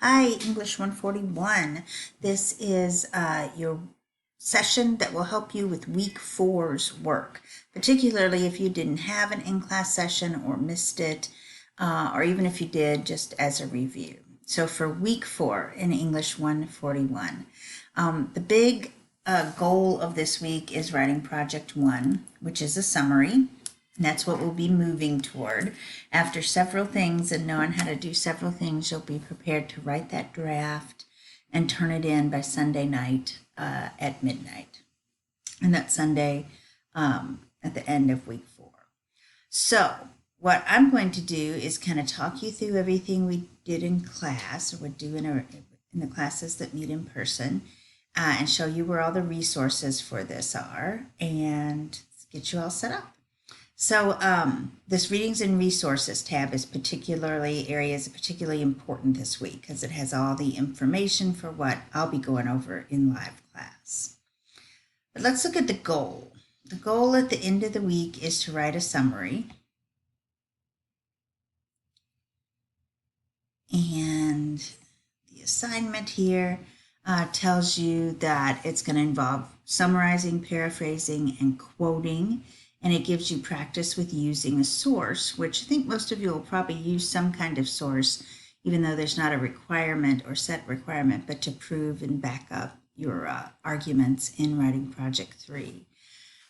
Hi, English 141. This is your session that will help you with week four's work, particularly if you didn't have an in-class session or missed it, or even if you did, just as a review. So for week four in English 141, the big goal of this week is writing project one, which is a summary. And that's what we'll be moving toward. After several things and knowing how to do several things, you'll be prepared to write that draft and turn it in by Sunday night at midnight. And that's Sunday at the end of week four. So what I'm going to do is kind of talk you through everything we did in class, or would do in the classes that meet in person, and show you where all the resources for this are and get you all set up. So this readings and resources tab is particularly important this week because it has all the information for what I'll be going over in live class. But let's look at the goal. The goal at the end of the week is to write a summary. And the assignment here tells you that it's going to involve summarizing, paraphrasing, and quoting. And it gives you practice with using a source, which I think most of you will probably use some kind of source, even though there's not a requirement or set requirement, but to prove and back up your arguments in writing project 3.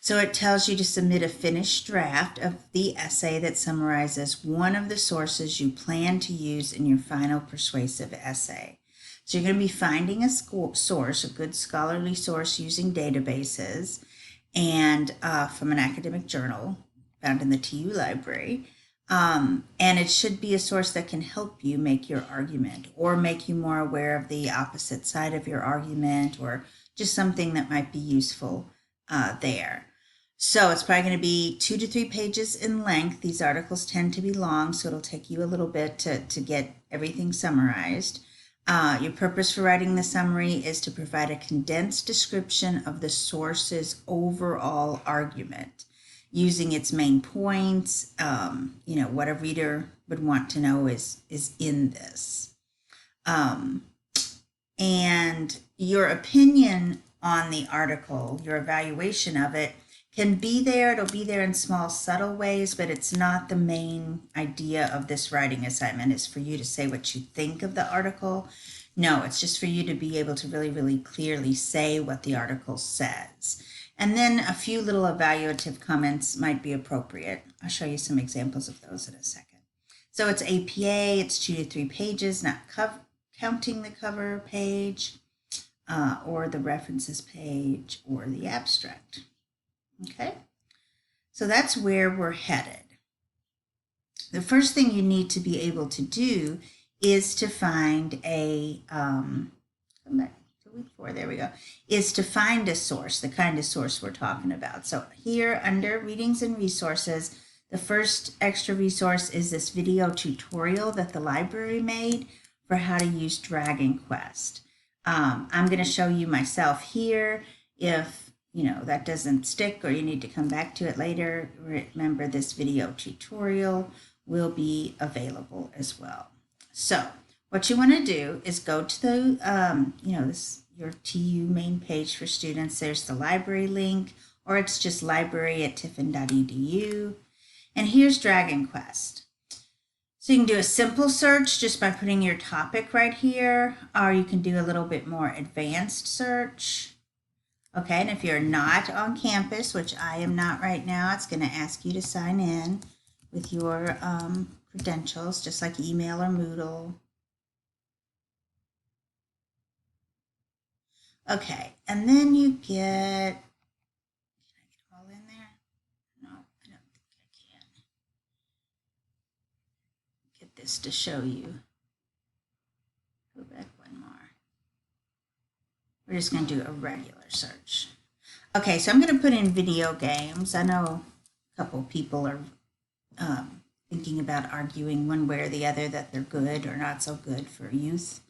So it tells you to submit a finished draft of the essay that summarizes one of the sources you plan to use in your final persuasive essay. So you're going to be finding a source, a good scholarly source using databases, and from an academic journal found in the TU library. And it should be a source that can help you make your argument or make you more aware of the opposite side of your argument, or just something that might be useful there. So it's probably going to be 2 to 3 pages in length. These articles tend to be long, so it'll take you a little bit to get everything summarized. Your purpose for writing the summary is to provide a condensed description of the source's overall argument, using its main points, what a reader would want to know is in this. And your opinion on the article, your evaluation of it, can be there. It'll be there in small, subtle ways, but it's not the main idea of this writing assignment. Is for you to say what you think of the article. No, it's just for you to be able to really, really clearly say what the article says. And then a few little evaluative comments might be appropriate. I'll show you some examples of those in a second. So it's APA, it's 2 to 3 pages, not counting the cover page, or the references page, or the abstract. Okay, so that's where we're headed. The first thing you need to be able to do is to find a, come back to week 4, there we go, is to find a source, the kind of source we're talking about. So here under readings and resources, the first extra resource is this video tutorial that the library made for how to use Dragon Quest. I'm going to show you myself here. If that doesn't stick or you need to come back to it later, remember this video tutorial will be available as well. So what you want to do is go to the, your TU main page for students. There's the library link, or it's just library@tiffin.edu. And here's Dragon Quest. So you can do a simple search just by putting your topic right here, or you can do a little bit more advanced search. Okay, and if you're not on campus, which I am not right now, it's going to ask you to sign in with your credentials, just like email or Moodle. Okay, and then you get, can I get them all in there? No, I don't think I can. Get this to show you. Go back one more. We're just going to do a regular search. Okay, so I'm going to put in video games. I know a couple people are thinking about arguing one way or the other that they're good or not so good for youth.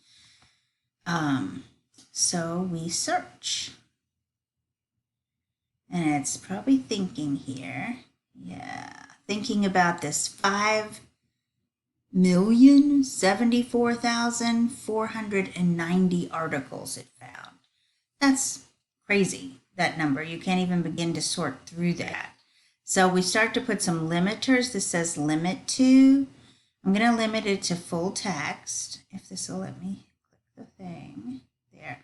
So we search. And it's probably thinking here. Yeah, thinking about this 5 1,074,490 articles it found. That's crazy, that number. You can't even begin to sort through that. So we start to put some limiters. This says limit to. I'm going to limit it to full text. If this will let me click the thing. There.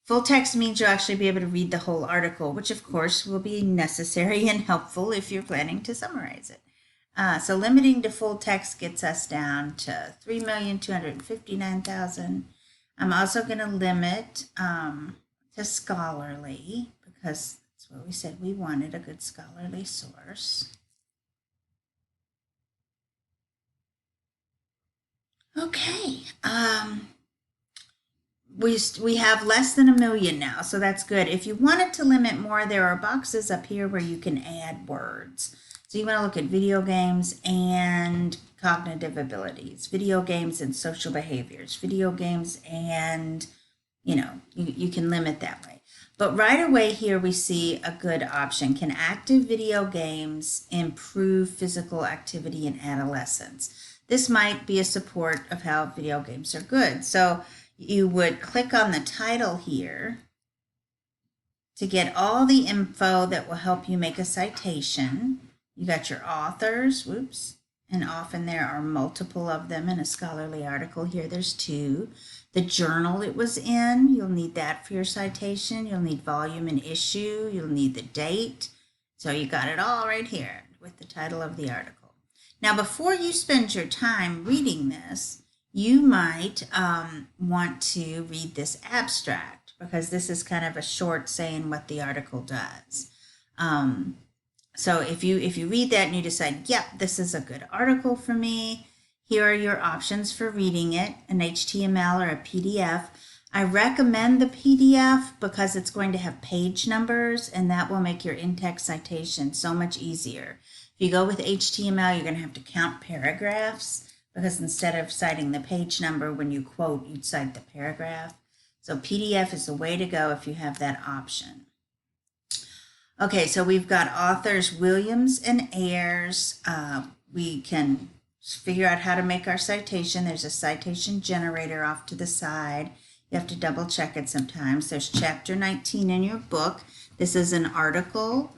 Full text means you'll actually be able to read the whole article, which of course will be necessary and helpful if you're planning to summarize it. So limiting to full text gets us down to 3,259,000. I'm also going to limit to scholarly, because that's what we said we wanted, a good scholarly source. Okay. We have less than 1 million now, so that's good. If you wanted to limit more, there are boxes up here where you can add words. So you want to look at video games and cognitive abilities, video games and social behaviors, video games and, you can limit that way. But right away here we see a good option. Can active video games improve physical activity in adolescents? This might be a support of how video games are good. So you would click on the title here to get all the info that will help you make a citation. You got your authors, and often there are multiple of them in a scholarly article. Here there's 2. The journal it was in, you'll need that for your citation. You'll need volume and issue. You'll need the date. So you got it all right here with the title of the article. Now, before you spend your time reading this, you might want to read this abstract, because this is kind of a short saying what the article does. So if you read that and you decide, yep, this is a good article for me, here are your options for reading it, an HTML or a PDF. I recommend the PDF because it's going to have page numbers, and that will make your in-text citation so much easier. If you go with HTML, you're going to have to count paragraphs, because instead of citing the page number when you quote, you'd cite the paragraph. So PDF is the way to go if you have that option. Okay, so we've got authors Williams and Ayers. We can figure out how to make our citation. There's a citation generator off to the side. You have to double check it sometimes. There's chapter 19 in your book. This is an article,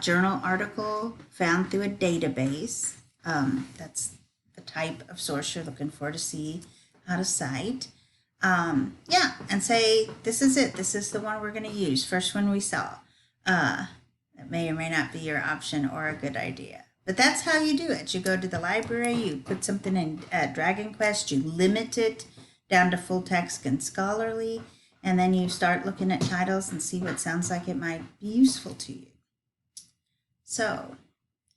journal article found through a database. That's the type of source you're looking for to see how to cite. And say, this is it. This is the one we're going to use. First one we saw. That may or may not be your option or a good idea. But that's how you do it. You go to the library, you put something in Dragon Quest, you limit it down to full text and scholarly, and then you start looking at titles and see what sounds like it might be useful to you. So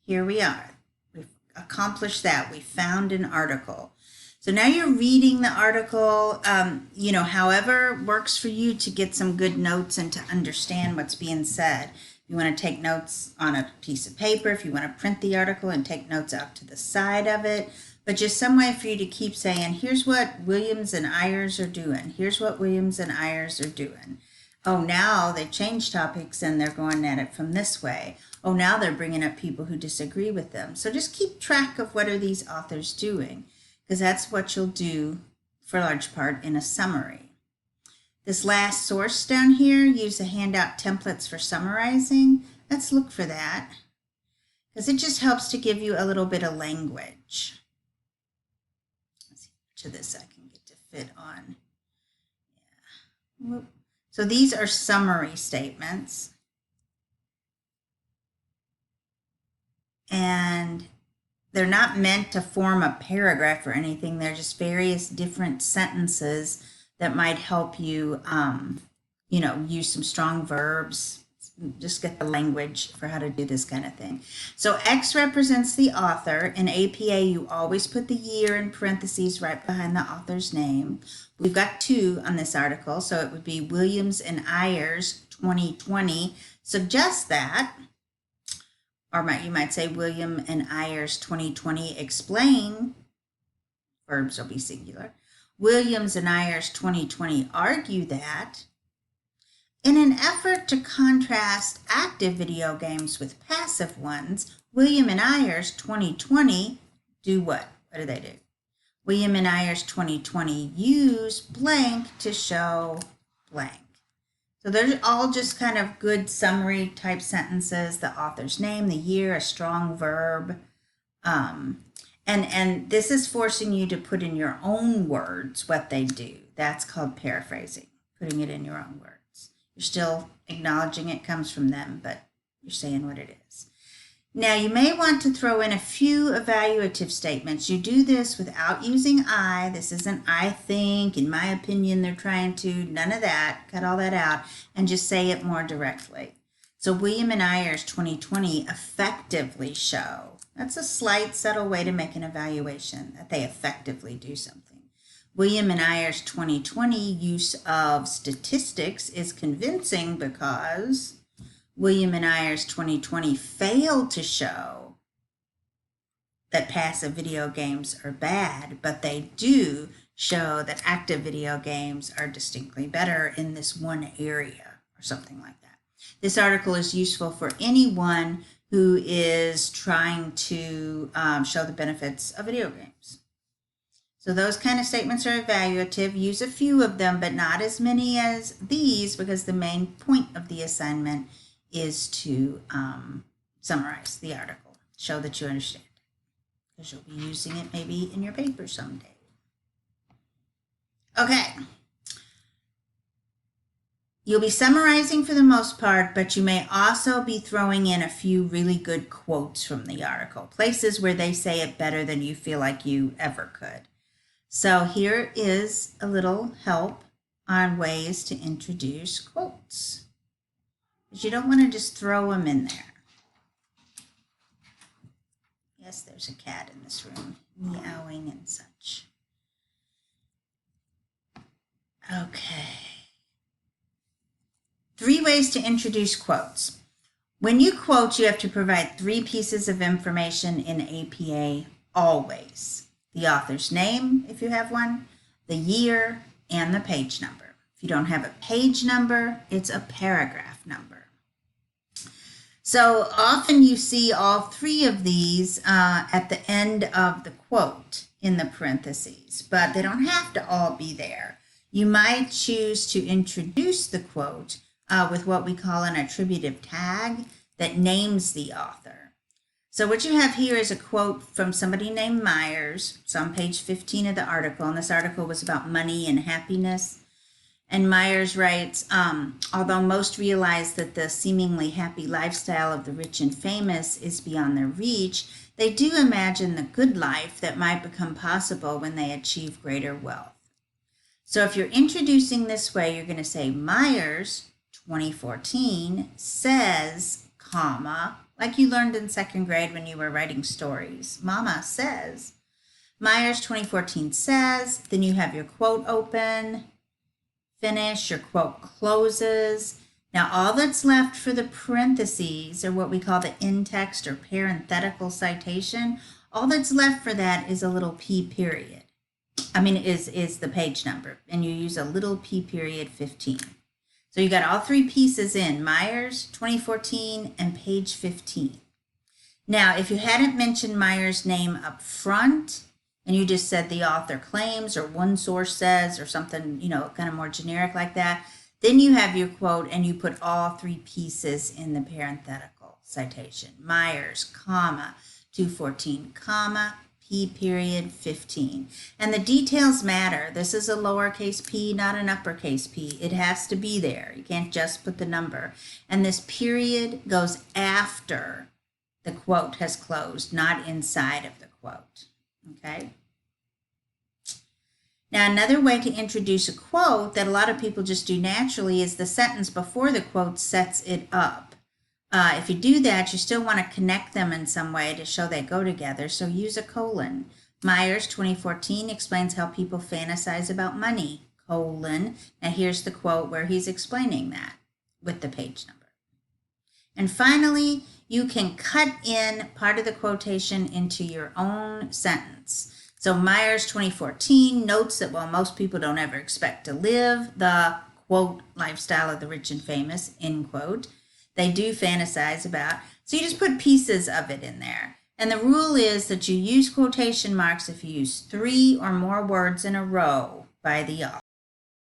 here we are. We've accomplished that. We found an article. So now you're reading the article, however works for you to get some good notes and to understand what's being said. If you want to take notes on a piece of paper, if you want to print the article and take notes out to the side of it, but just some way for you to keep saying, here's what Williams and Ayers are doing. Here's what Williams and Ayers are doing. Oh, now they've changed topics and they're going at it from this way. Oh, now they're bringing up people who disagree with them. So just keep track of what are these authors doing, because that's what you'll do for a large part in a summary. This last source down here, use the handout templates for summarizing. Let's look for that, because it just helps to give you a little bit of language. Let's see how much of this I can get to fit on. Yeah. So these are summary statements. And they're not meant to form a paragraph or anything. They're just various different sentences that might help you, use some strong verbs, just get the language for how to do this kind of thing. So X represents the author. In APA, you always put the year in parentheses right behind the author's name. We've got 2 on this article, so it would be Williams and Ayers 2020 suggests that. Or you might say William and Ayers 2020 explain. Verbs will be singular. Williams and Ayers 2020 argue that. In an effort to contrast active video games with passive ones, William and Ayers 2020 do what? What do they do? William and Ayers 2020 use blank to show blank. So they're all just kind of good summary type sentences. The author's name, the year, a strong verb. And this is forcing you to put in your own words what they do. That's called paraphrasing, putting it in your own words. You're still acknowledging it comes from them, but you're saying what it is. Now, you may want to throw in a few evaluative statements. You do this without using I. This isn't I think, in my opinion, they're trying to. None of that. Cut all that out and just say it more directly. So William and Ayers 2020 effectively show. That's a slight, subtle way to make an evaluation, that they effectively do something. William and Ayers 2020 use of statistics is convincing because William and Ayers 2020 failed to show that passive video games are bad, but they do show that active video games are distinctly better in this one area or something like that. This article is useful for anyone who is trying to show the benefits of video games. So those kind of statements are evaluative. Use a few of them, but not as many as these, because the main point of the assignment is to summarize the article, show that you understand it, because you'll be using it maybe in your paper someday. Okay. You'll be summarizing for the most part, but you may also be throwing in a few really good quotes from the article, places where they say it better than you feel like you ever could. So here is a little help on ways to introduce quotes. Because you don't want to just throw them in there. Yes, there's a cat in this room, meowing and such. Okay. 3 ways to introduce quotes. When you quote, you have to provide 3 pieces of information in APA always. The author's name, if you have one, the year, and the page number. If you don't have a page number, it's a paragraph number. So often you see all 3 of these at the end of the quote in the parentheses, but they don't have to all be there. You might choose to introduce the quote with what we call an attributive tag that names the author. So what you have here is a quote from somebody named Myers. It's on page 15 of the article, and this article was about money and happiness. And Myers writes, although most realize that the seemingly happy lifestyle of the rich and famous is beyond their reach, they do imagine the good life that might become possible when they achieve greater wealth. So if you're introducing this way, you're going to say Myers 2014 says, comma, like you learned in 2nd grade when you were writing stories. Mama says. Myers 2014 says, then you have your quote open, finish, your quote closes. Now all that's left for the parentheses, or what we call the in-text or parenthetical citation, all that's left for that is a little P period. Is the page number, and you use a little P period 15. So you got all 3 pieces in, Myers, 2014, and page 15. Now, if you hadn't mentioned Myers' name up front, and you just said the author claims, or one source says, or something, kind of more generic like that, then you have your quote, and you put all 3 pieces in the parenthetical citation. Myers, comma, 214, comma, P period 15. And the details matter. This is a lowercase p, not an uppercase p. It has to be there. You can't just put the number. And this period goes after the quote has closed, not inside of the quote. Okay? Now, another way to introduce a quote that a lot of people just do naturally is the sentence before the quote sets it up. If you do that, you still want to connect them in some way to show they go together, so use a colon. Myers 2014 explains how people fantasize about money, colon. Now here's the quote where he's explaining that with the page number. And finally, you can cut in part of the quotation into your own sentence. So Myers 2014 notes that while most people don't ever expect to live the, quote, lifestyle of the rich and famous, end quote, they do fantasize about. So you just put pieces of it in there. And the rule is that you use quotation marks if you use 3 or more words in a row by the author.